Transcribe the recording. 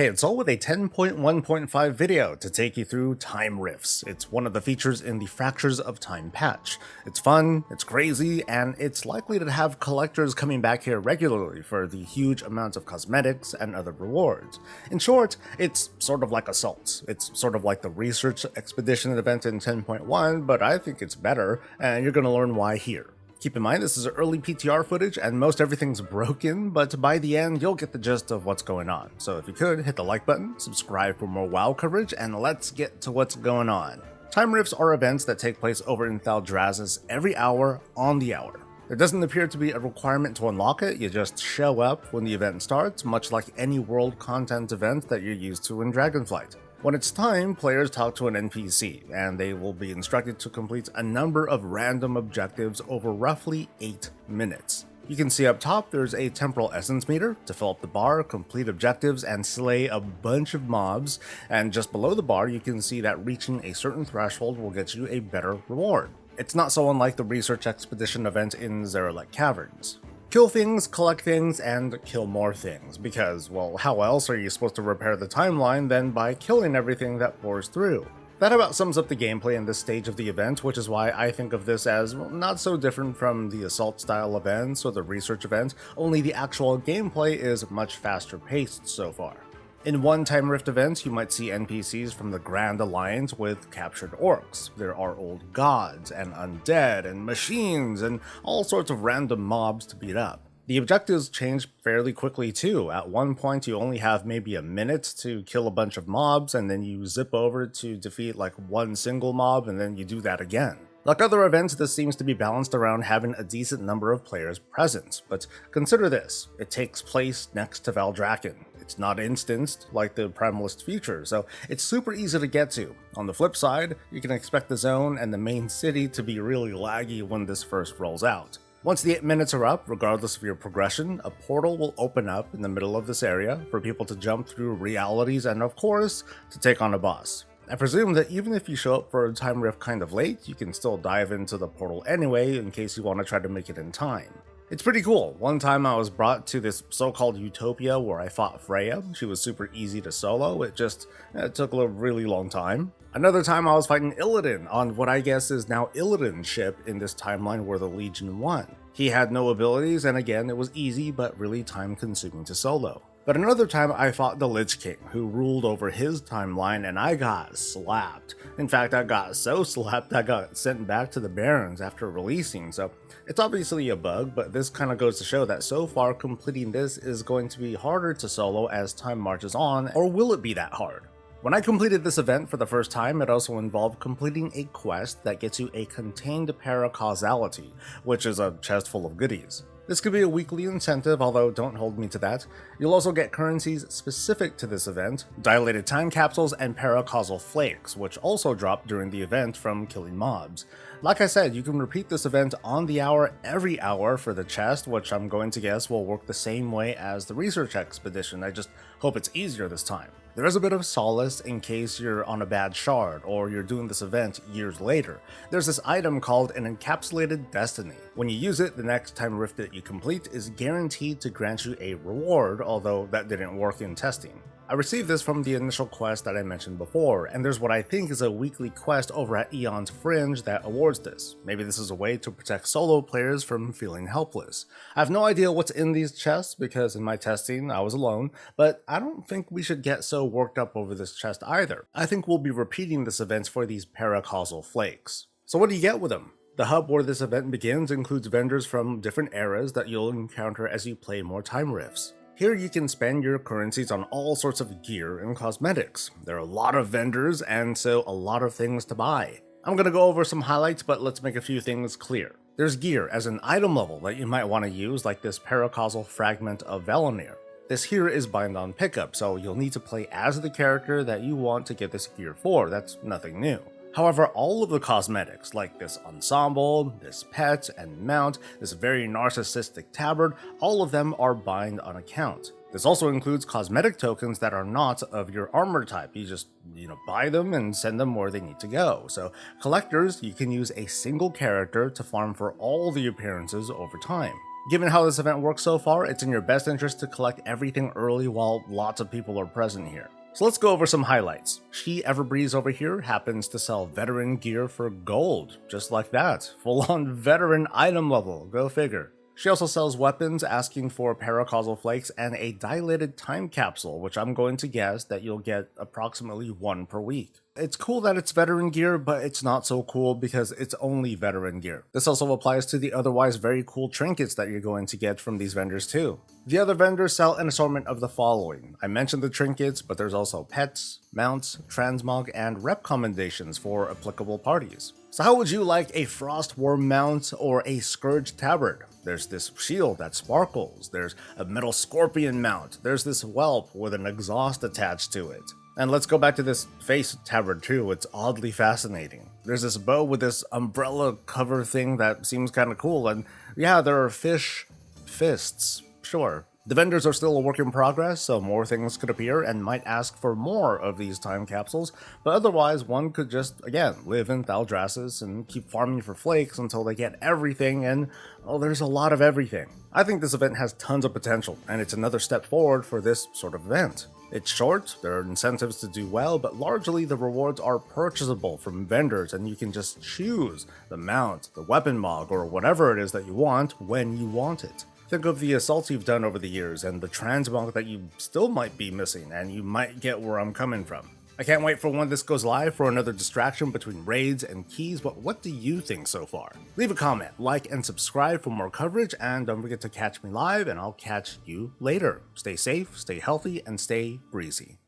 Hey, it's all with a 10.1.5 video to take you through Time Rifts. It's one of the features in the Fractures of Time patch. It's fun, it's crazy, and it's likely to have collectors coming back here regularly for the huge amounts of cosmetics and other rewards. In short, it's sort of like Assault. It's sort of like the Research Expedition event in 10.1, but I think it's better, and you're going to learn why here. Keep in mind this is early PTR footage and most everything's broken, but by the end you'll get the gist of what's going on. So if you could, hit the like button, subscribe for more WoW coverage, and let's get to what's going on. Time Rifts are events that take place over in Thaldraszus every hour on the hour. There doesn't appear to be a requirement to unlock it, you just show up when the event starts, much like any world content event that you're used to in Dragonflight. When it's time, players talk to an NPC, and they will be instructed to complete a number of random objectives over roughly 8 minutes. You can see up top there's a temporal essence meter to fill up the bar, complete objectives, and slay a bunch of mobs, and just below the bar you can see that reaching a certain threshold will get you a better reward. It's not so unlike the Research Expedition event in Zeralek Caverns. Kill things, collect things, and kill more things, because, well, how else are you supposed to repair the timeline than by killing everything that pours through? That about sums up the gameplay in this stage of the event, which is why I think of this as, well, not so different from the Assault style events or the Research event, only the actual gameplay is much faster paced so far. In one Time Rift event, you might see NPCs from the Grand Alliance with captured orcs. There are old gods, and undead, and machines, and all sorts of random mobs to beat up. The objectives change fairly quickly too. At one point you only have maybe a minute to kill a bunch of mobs, and then you zip over to defeat like one single mob, and then you do that again. Like other events, this seems to be balanced around having a decent number of players present, but consider this, it takes place next to Valdrakken. It's not instanced like the Primalist feature, so it's super easy to get to. On the flip side, you can expect the zone and the main city to be really laggy when this first rolls out. Once the 8 minutes are up, regardless of your progression, a portal will open up in the middle of this area for people to jump through realities and, of course, to take on a boss. I presume that even if you show up for a Time Rift kind of late, you can still dive into the portal anyway in case you want to try to make it in time. It's pretty cool. One time I was brought to this so-called utopia where I fought Freya. She was super easy to solo, it took a really long time. Another time I was fighting Illidan on what I guess is now Illidan's ship in this timeline where the Legion won. He had no abilities, and again it was easy but really time consuming to solo. But another time I fought the Lich King, who ruled over his timeline, and I got slapped. In fact, I got so slapped I got sent back to the Barrens after releasing, so it's obviously a bug, but this kind of goes to show that so far completing this is going to be harder to solo as time marches on, or will it be that hard? When I completed this event for the first time, it also involved completing a quest that gets you a contained paracausality, which is a chest full of goodies. This could be a weekly incentive, although don't hold me to that. You'll also get currencies specific to this event, dilated time capsules, and paracausal flakes, which also drop during the event from killing mobs. Like I said, you can repeat this event on the hour every hour for the chest, which I'm going to guess will work the same way as the Research Expedition. I just hope it's easier this time. There is a bit of solace in case you're on a bad shard or you're doing this event years later. There's this item called an Encapsulated Destiny. When you use it, the next Time Rift that you complete is guaranteed to grant you a reward, although that didn't work in testing. I received this from the initial quest that I mentioned before, and there's what I think is a weekly quest over at Aeon's Fringe that awards this. Maybe this is a way to protect solo players from feeling helpless. I have no idea what's in these chests because in my testing I was alone, but I don't think we should get so worked up over this chest either. I think we'll be repeating this event for these paracausal flakes. So what do you get with them? The hub where this event begins includes vendors from different eras that you'll encounter as you play more Time Rifts. Here you can spend your currencies on all sorts of gear and cosmetics. There are a lot of vendors and so a lot of things to buy. I'm gonna go over some highlights, but let's make a few things clear. There's gear as an item level that you might want to use, like this paracausal fragment of Valinir. This here is bind on pickup, so you'll need to play as the character that you want to get this gear for. That's nothing new. However, all of the cosmetics, like this ensemble, this pet and mount, this very narcissistic tabard, all of them are bind on account. This also includes cosmetic tokens that are not of your armor type. You just, buy them and send them where they need to go. So collectors, you can use a single character to farm for all the appearances over time. Given how this event works so far, it's in your best interest to collect everything early while lots of people are present here. So let's go over some highlights. She Everbreeze over here happens to sell veteran gear for gold, just like that. Full on veteran item level, go figure. She also sells weapons, asking for paracausal flakes and a dilated time capsule, which I'm going to guess that you'll get approximately 1 per week. It's cool that it's veteran gear, but it's not so cool because it's only veteran gear. This also applies to the otherwise very cool trinkets that you're going to get from these vendors too. The other vendors sell an assortment of the following. I mentioned the trinkets, but there's also pets, mounts, transmog, and rep commendations for applicable parties. So how would you like a Frostworm mount or a Scourge tabard? There's this shield that sparkles, there's a metal scorpion mount, there's this whelp with an exhaust attached to it. And let's go back to this face tabard too, it's oddly fascinating. There's this bow with this umbrella cover thing that seems kind of cool, and yeah, there are fish fists, sure. The vendors are still a work in progress, so more things could appear and might ask for more of these time capsules, but otherwise one could just, again, live in Thaldraszus and keep farming for flakes until they get everything, and oh, there's a lot of everything. I think this event has tons of potential, and it's another step forward for this sort of event. It's short, there are incentives to do well, but largely the rewards are purchasable from vendors and you can just choose the mount, the weapon mog, or whatever it is that you want when you want it. Think of the assaults you've done over the years and the transmog that you still might be missing, and you might get where I'm coming from. I can't wait for when this goes live for another distraction between raids and keys, but what do you think so far? Leave a comment, like, and subscribe for more coverage, and don't forget to catch me live, and I'll catch you later. Stay safe, stay healthy, and stay breezy.